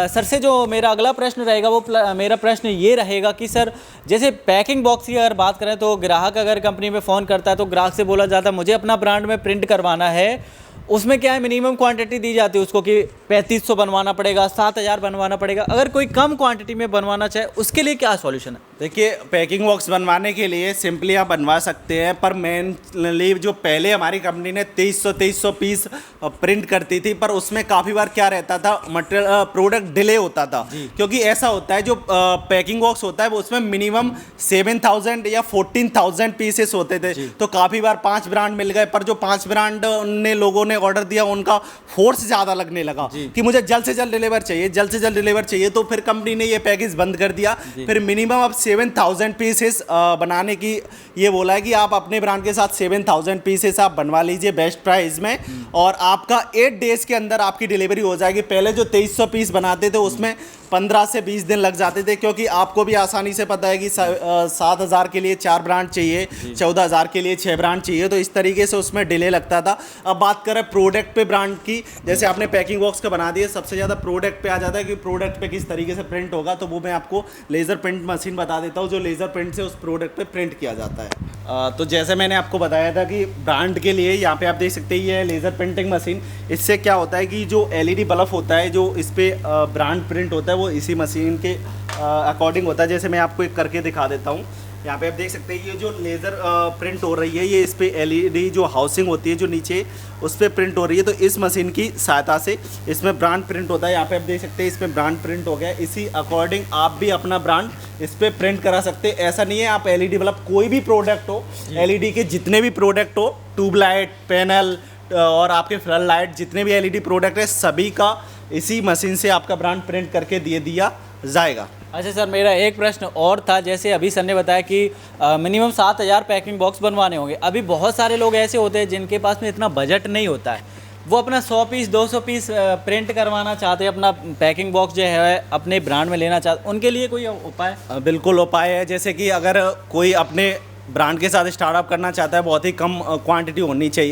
सर से जो मेरा अगला प्रश्न रहेगा वो मेरा प्रश्न ये रहेगा कि सर जैसे पैकिंग बॉक्स की अगर बात करें तो ग्राहक अगर कंपनी में फ़ोन करता है तो ग्राहक से बोला जाता है मुझे अपना ब्रांड में प्रिंट करवाना है, उसमें क्या है मिनिमम क्वांटिटी दी जाती है उसको कि 3500 बनवाना पड़ेगा, 7000 बनवाना पड़ेगा। अगर कोई कम क्वांटिटी में बनवाना चाहे उसके लिए क्या सॉल्यूशन है? देखिए पैकिंग बॉक्स बनवाने के लिए सिंपली आप बनवा सकते हैं, पर मेनली जो पहले हमारी कंपनी ने 2300 पीस प्रिंट करती थी, पर उसमें काफ़ी बार क्या रहता था मटेरियल प्रोडक्ट डिले होता था क्योंकि ऐसा होता है जो पैकिंग बॉक्स होता है वो उसमें मिनिमम 7000 या 14000 पीसेस होते थे। तो काफ़ी बार 5 ब्रांड मिल गए, पर जो 5 ब्रांड ने लोगों ने ऑर्डर दिया उनका फोर्स ज़्यादा लगने लगा कि मुझे जल्द से जल्द डिलीवर चाहिए, जल्द से जल्द डिलीवर चाहिए। तो फिर कंपनी ने ये पैकेज बंद कर दिया। फिर मिनिमम अब 7000 पीसेस बनाने की ये बोला है कि आप अपने ब्रांड के साथ 7000 पीसेस आप बनवा लीजिए बेस्ट प्राइस में और आपका 8 डेज के अंदर आपकी डिलीवरी हो जाएगी। पहले जो 2300 पीस बनाते थे उसमें 15 से 20 दिन लग जाते थे क्योंकि आपको भी आसानी से पता है कि 7000 के लिए 4 ब्रांड चाहिए, 14000 के लिए 6 ब्रांड चाहिए, तो इस तरीके से उसमें डिले लगता था। अब बात करें प्रोडक्ट पे ब्रांड की, जैसे आपने पैकिंग बॉक्स का बना दिया, सबसे ज़्यादा प्रोडक्ट पे आ जाता है कि प्रोडक्ट पे किस तरीके से प्रिंट होगा, तो वो मैं आपको लेज़र प्रिंट मशीन बता देता हूँ जो लेज़र प्रिंट से उस प्रोडक्ट पे प्रिंट किया जाता है। तो जैसे मैंने आपको बताया था कि ब्रांड के लिए यहाँ पे आप देख सकते हैं ये लेज़र प्रिंटिंग मशीन, इससे क्या होता है कि जो LED बल्ब होता है जो इस पर ब्रांड प्रिंट होता है वो इसी मशीन के अकॉर्डिंग होता है। जैसे मैं आपको एक करके दिखा देता हूँ। यहाँ पे आप देख सकते हैं ये जो लेज़र प्रिंट हो रही है, ये इस पे एलईडी जो हाउसिंग होती है जो नीचे उस पर प्रिंट हो रही है। तो इस मशीन की सहायता से इसमें ब्रांड प्रिंट होता है। यहाँ पे आप देख सकते हैं इसमें ब्रांड प्रिंट हो गया। इसी अकॉर्डिंग आप भी अपना ब्रांड इस पर प्रिंट करा सकते हैं। ऐसा नहीं है आप एलईडी मतलब कोई भी प्रोडक्ट हो, एलईडी के जितने भी प्रोडक्ट हो, ट्यूबलाइट, पैनल और आपके फ्लड लाइट, जितने भी एलईडी प्रोडक्ट है सभी का इसी मशीन से आपका ब्रांड प्रिंट करके दिया जाएगा। अच्छा सर, मेरा एक प्रश्न और था। जैसे अभी सर ने बताया कि मिनिमम 7,000 पैकिंग बॉक्स बनवाने होंगे। अभी बहुत सारे लोग ऐसे होते हैं जिनके पास में इतना बजट नहीं होता है, वो अपना 100 पीस 200 पीस प्रिंट करवाना चाहते हैं, अपना पैकिंग बॉक्स जो है अपने ब्रांड में लेना चाहते, उनके लिए कोई उपाय? बिल्कुल उपाय है। जैसे कि अगर कोई अपने ब्रांड के साथ स्टार्टअप करना चाहता है, बहुत ही कम क्वांटिटी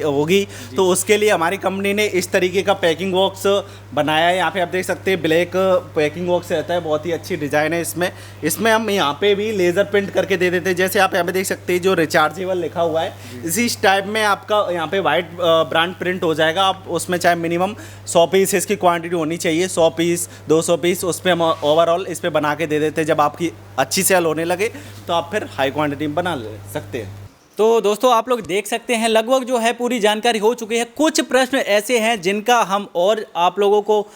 होगी, तो उसके लिए हमारी कंपनी ने इस तरीके का पैकिंग बॉक्स बनाया है। यहाँ पे आप देख सकते हैं ब्लैक पैकिंग बॉक्स रहता है, बहुत ही अच्छी डिज़ाइन है इसमें हम यहाँ पे भी लेज़र प्रिंट करके दे देते हैं। जैसे आप यहाँ पे देख सकते हैं जो रिचार्जेबल लिखा हुआ है, इसी टाइप में आपका यहाँ पे वाइट ब्रांड प्रिंट हो जाएगा। आप उसमें चाहे मिनिमम 100 पीस इसकी क्वांटिटी होनी चाहिए, 100 पीस 200 पीस उस पर हम ओवरऑल इस पर बना के दे देते हैं। जब आपकी अच्छी सेल होने लगे तो आप फिर हाई क्वांटिटी में बना सकते हैं। तो दोस्तों आप लोग देख सकते हैं लगभग जो है पूरी जानकारी हो चुकी है। कुछ प्रश्न ऐसे हैं जिनका हम और आप लोगों को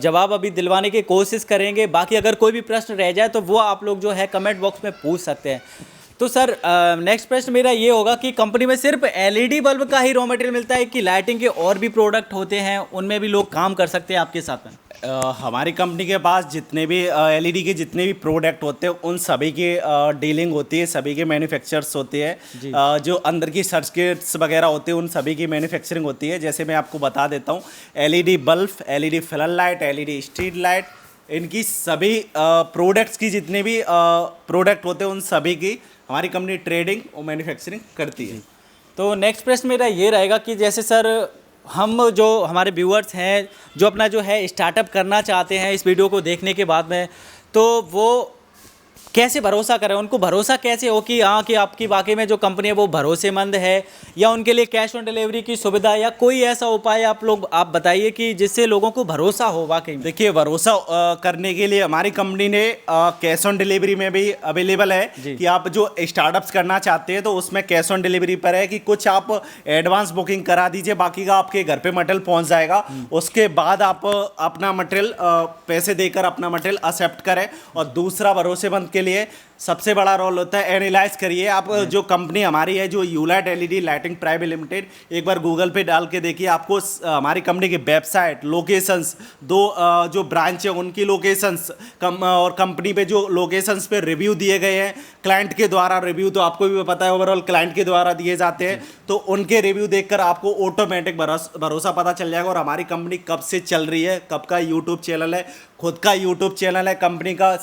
जवाब अभी दिलवाने की कोशिश करेंगे। बाकी अगर कोई भी प्रश्न रह जाए तो वो आप लोग जो है कमेंट बॉक्स में पूछ सकते हैं। तो सर नेक्स्ट प्रश्न मेरा ये होगा कि कंपनी में सिर्फ एलईडी बल्ब का ही रॉ मटेरियल मिलता है कि लाइटिंग के और भी प्रोडक्ट होते हैं, उनमें भी लोग काम कर सकते हैं आपके साथ में? हमारी कंपनी के पास जितने भी एलईडी के जितने भी प्रोडक्ट होते हैं उन सभी की डीलिंग होती है, सभी के मैन्युफैक्चरर्स होते हैं। जो अंदर की सर्किट्स वगैरह होते हैं उन सभी की मैन्युफैक्चरिंग होती है। जैसे मैं आपको बता देता हूँ, LED bulb, LED flood light, LED street light, इनकी सभी प्रोडक्ट्स की जितने भी प्रोडक्ट होते हैं उन सभी की हमारी कंपनी ट्रेडिंग और मैन्युफैक्चरिंग करती है। तो नेक्स्ट प्रश्न मेरा ये रहेगा कि जैसे सर हम जो हमारे व्यूअर्स हैं जो अपना जो है स्टार्टअप करना चाहते हैं इस वीडियो को देखने के बाद में, तो वो कैसे भरोसा करें? उनको भरोसा कैसे हो कि हाँ कि आपकी वाकई में जो कंपनी है वो भरोसेमंद है, या उनके लिए कैश ऑन डिलीवरी की सुविधा, या कोई ऐसा उपाय आप बताइए कि जिससे लोगों को भरोसा हो वाकई में? देखिए, भरोसा करने के लिए हमारी कंपनी ने कैश ऑन डिलीवरी में भी अवेलेबल है कि आप जो स्टार्टअप्स करना चाहते हैं तो उसमें कैश ऑन डिलीवरी पर है कि कुछ आप एडवांस बुकिंग करा दीजिए, बाकी का आपके घर पे मटेरियल पहुंच जाएगा। उसके बाद आप अपना मटेरियल पैसे देकर अपना मटेरियल एक्सेप्ट करें। और दूसरा, भरोसेमंद के लिए सबसे बड़ा रोल होता है एनालाइज करिए आप जो कंपनी हमारी है जो यूलाइट एलईडी लाइटिंग प्राइवेट लिमिटेड, एक बार गूगल पे डाल के देखिए, आपको हमारी कंपनी की वेबसाइट, लोकेशंस, जो ब्रांच है उनकी लोकेशंस और कंपनी पे जो लोकेशंस पे रिव्यू दिए गए हैं क्लाइंट के द्वारा, रिव्यू तो आपको भी पता है ओवरऑल क्लाइंट के द्वारा दिए जाते हैं, तो उनके रिव्यू देखकर आपको ऑटोमेटिक भरोसा पता चल जाएगा। और हमारी कंपनी कब से चल रही है, कब का यूट्यूब चैनल है, खुद का यूट्यूब चैनल है कंपनी का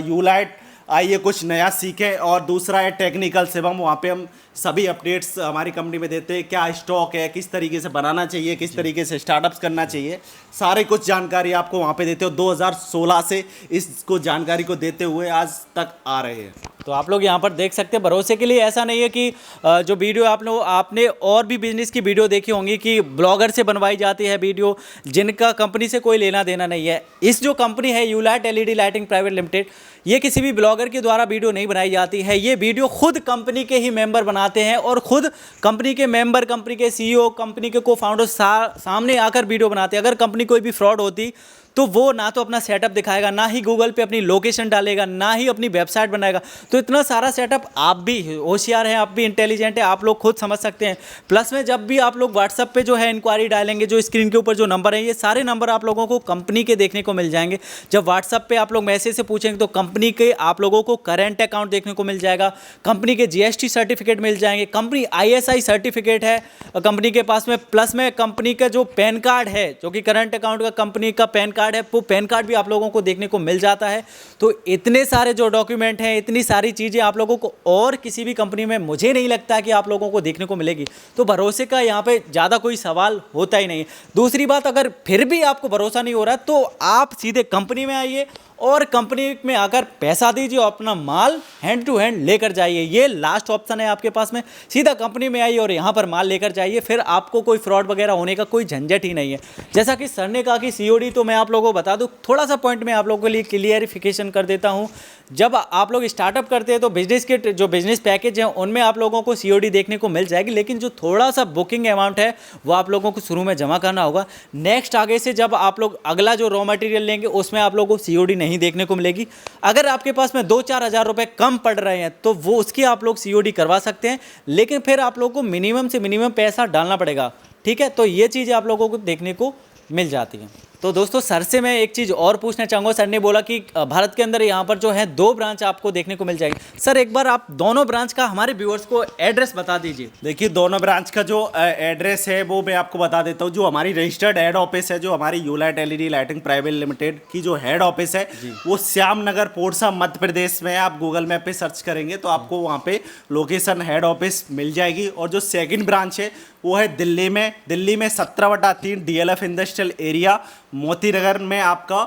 यूलाइट, आइए कुछ नया सीखें। और दूसरा है टेक्निकल सेवा, वहाँ पे हम सभी अपडेट्स हमारी कंपनी में देते हैं, क्या स्टॉक है, किस तरीके से बनाना चाहिए, किस तरीके से स्टार्टअप्स करना चाहिए, सारे कुछ जानकारी आपको वहाँ पे देते हो। 2016 से इसको जानकारी को देते हुए आज तक आ रहे हैं। तो आप लोग यहाँ पर देख सकते हैं भरोसे के लिए ऐसा नहीं है कि जो वीडियो आपने और भी बिजनेस की वीडियो देखी होंगी कि ब्लॉगर से बनवाई जाती है वीडियो, जिनका कंपनी से कोई लेना देना नहीं है। इस जो कंपनी है यूलाइट एलईडी लाइटिंग प्राइवेट लिमिटेड, ये किसी भी ब्लॉगर के द्वारा वीडियो नहीं बनाई जाती है। ये वीडियो खुद कंपनी के ही मेंबर बनाते हैं और खुद कंपनी के मेंबर, कंपनी के सीईओ, कंपनी के को फाउंडर सामने आकर वीडियो बनाते हैं। अगर कंपनी कोई भी फ्रॉड होती तो वो ना तो अपना सेटअप दिखाएगा, ना ही गूगल पे अपनी लोकेशन डालेगा, ना ही अपनी वेबसाइट बनाएगा। तो इतना सारा सेटअप, आप भी होशियार हैं, आप भी इंटेलिजेंट हैं, आप लोग खुद समझ सकते हैं। प्लस में जब भी आप लोग व्हाट्सएप पे जो है इंक्वायरी डालेंगे, जो स्क्रीन के ऊपर जो नंबर है, ये सारे नंबर आप लोगों को कंपनी के देखने को मिल जाएंगे। जब व्हाट्सएप पे आप लोग मैसेज से पूछेंगे तो कंपनी के आप लोगों को करेंट अकाउंट देखने को मिल जाएगा, कंपनी के जीएसटी सर्टिफिकेट मिल जाएंगे, कंपनी ISI सर्टिफिकेट है कंपनी के पास में, प्लस में कंपनी का जो पैन कार्ड है, जो कि करंट अकाउंट का कंपनी का पैन कार्ड है, वो पैन कार्ड भी आप लोगों को देखने को मिल जाता है। तो इतने सारे जो डॉक्यूमेंट हैं, इतनी सारी चीज़ें आप लोगों को और किसी भी कंपनी में मुझे नहीं लगता कि आप लोगों को देखने को मिलेगी। तो भरोसे का यहाँ पे ज़्यादा कोई सवाल होता ही नहीं है। दूसरी बात, अगर फिर भी आपको भरोसा नहीं हो रहा तो आप सीधे कंपनी में आइए और कंपनी में आकर पैसा दीजिए और अपना माल हैंड टू हैंड लेकर जाइए। ये लास्ट ऑप्शन है आपके पास में, सीधा कंपनी में आइए और यहाँ पर माल लेकर जाइए, फिर आपको कोई फ्रॉड वगैरह होने का कोई झंझट ही नहीं है। जैसा कि सर ने कहा कि COD, तो मैं आप लोगों को बता दूं, थोड़ा सा पॉइंट मैं आप लोगों के लिए क्लियरिफिकेशन कर देता हूँ। जब आप लोग स्टार्टअप करते हैं तो बिजनेस के जो बिजनेस पैकेज हैं उनमें आप लोगों को COD देखने को मिल जाएगी, लेकिन जो थोड़ा सा बुकिंग अमाउंट है वो आप लोगों को शुरू में जमा करना होगा। नेक्स्ट आगे से जब आप लोग अगला जो रॉ मटेरियल लेंगे उसमें आप लोगों को COD नहीं देखने को मिलेगी। अगर आपके पास में 2-4 हज़ार रुपये कम पड़ रहे हैं तो वो उसकी आप लोग COD करवा सकते हैं, लेकिन फिर आप लोगों को मिनिमम से मिनिमम पैसा डालना पड़ेगा। ठीक है, तो ये चीज़ आप लोगों को देखने को मिल जाती है। तो दोस्तों सर से मैं एक चीज़ और पूछना चाहूँगा। सर ने बोला कि भारत के अंदर यहाँ पर जो है 2 ब्रांच आपको देखने को मिल जाएगी। सर एक बार आप दोनों ब्रांच का हमारे व्यूअर्स को एड्रेस बता दीजिए। देखिए, दोनों ब्रांच का जो एड्रेस है वो मैं आपको बता देता हूँ। जो हमारी रजिस्टर्ड हेड ऑफिस है, जो हमारी यूलाइट LED लाइटिंग प्राइवेट लिमिटेड की जो हेड ऑफिस है वो श्याम नगर, पोरसा, मध्य प्रदेश में है। आप गूगल मैप पे सर्च करेंगे तो आपको वहाँ पे लोकेशन हेड ऑफिस मिल जाएगी। और जो सेकंड ब्रांच है वो है दिल्ली में 17/3 DLF industrial area Moti Nagar में आपका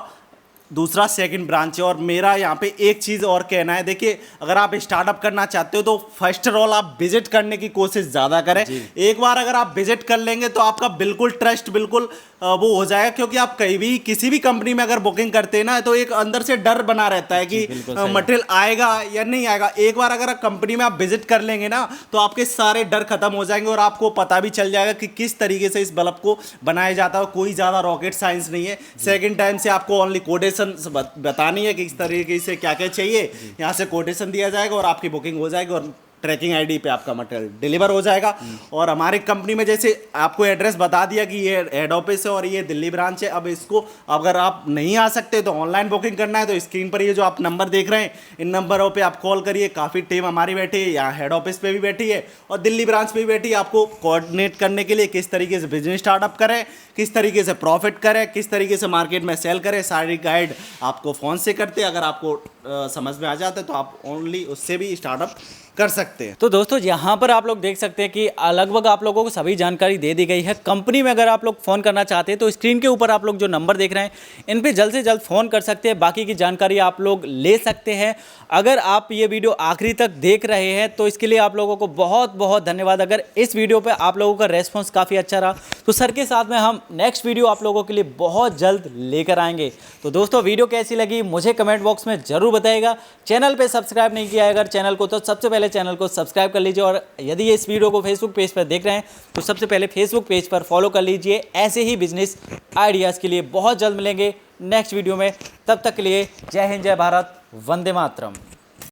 दूसरा सेकंड ब्रांच है। और मेरा यहाँ पे एक चीज़ और कहना है, देखिए अगर आप स्टार्टअप करना चाहते हो तो फर्स्ट ऑफ ऑल आप विजिट करने की कोशिश ज़्यादा करें। एक बार अगर आप विजिट कर लेंगे तो आपका बिल्कुल ट्रस्ट बिल्कुल वो हो जाएगा, क्योंकि आप कहीं भी किसी भी कंपनी में अगर बुकिंग करते हैं ना तो एक अंदर से डर बना रहता है कि मटेरियल आएगा या नहीं आएगा। एक बार अगर कंपनी में आप विजिट कर लेंगे ना तो आपके सारे डर खत्म हो जाएंगे और आपको पता भी चल जाएगा कि किस तरीके से इस बल्ब को बनाया जाता है। कोई ज़्यादा रॉकेट साइंस नहीं है। सेकेंड टाइम से आपको ओनली कोटेशन बतानी है कि इस तरीके से क्या क्या चाहिए, यहाँ से कोटेशन दिया जाएगा और आपकी बुकिंग हो जाएगी और ट्रैकिंग आईडी पे आपका मटेरियल डिलीवर हो जाएगा। और हमारी कंपनी में जैसे आपको एड्रेस बता दिया कि ये हेड ऑफिस है और ये दिल्ली ब्रांच है। अब इसको अगर आप नहीं आ सकते तो ऑनलाइन बुकिंग करना है तो स्क्रीन पर ये जो आप नंबर देख रहे हैं इन नंबरों पे आप कॉल करिए। काफ़ी टीम हमारी बैठी है, यहाँ हेड ऑफिस पे भी बैठी है और दिल्ली ब्रांच पे भी बैठी है, आपको कोऑर्डिनेट करने के लिए किस तरीके से बिजनेस स्टार्टअप करें, किस तरीके से प्रॉफिट करें, किस तरीके से मार्केट में सेल करें, सारी गाइड आपको फ़ोन से करते हैं। अगर आपको समझ में आ जाता है तो आप ओनली उससे भी स्टार्टअप कर सकते हैं। तो दोस्तों यहाँ पर आप लोग देख सकते हैं कि लगभग आप लोगों को सभी जानकारी दे दी गई है। कंपनी में अगर आप लोग फ़ोन करना चाहते हैं तो स्क्रीन के ऊपर आप लोग जो नंबर देख रहे हैं इन पे जल्द से जल्द फ़ोन कर सकते हैं, बाकी की जानकारी आप लोग ले सकते हैं। अगर आप ये वीडियो आखिरी तक देख रहे हैं तो इसके लिए आप लोगों को बहुत बहुत धन्यवाद। अगर इस वीडियो पर आप लोगों का रेस्पॉन्स काफ़ी अच्छा रहा तो सर के साथ में हम नेक्स्ट वीडियो आप लोगों के लिए बहुत जल्द लेकर आएंगे। तो दोस्तों वीडियो कैसी लगी मुझे कमेंट बॉक्स में ज़रूर बताइएगा। चैनल पे सब्सक्राइब नहीं किया है अगर चैनल को तो सबसे पहले चैनल को सब्सक्राइब कर लीजिए, और यदि ये इस वीडियो को फेसबुक पेज पर देख रहे हैं तो सबसे पहले फेसबुक पेज पर फॉलो कर लीजिए। ऐसे ही बिजनेस आइडियाज़ के लिए बहुत जल्द मिलेंगे नेक्स्ट वीडियो में। तब तक के लिए जय हिंद, जय भारत, वंदे मातरम।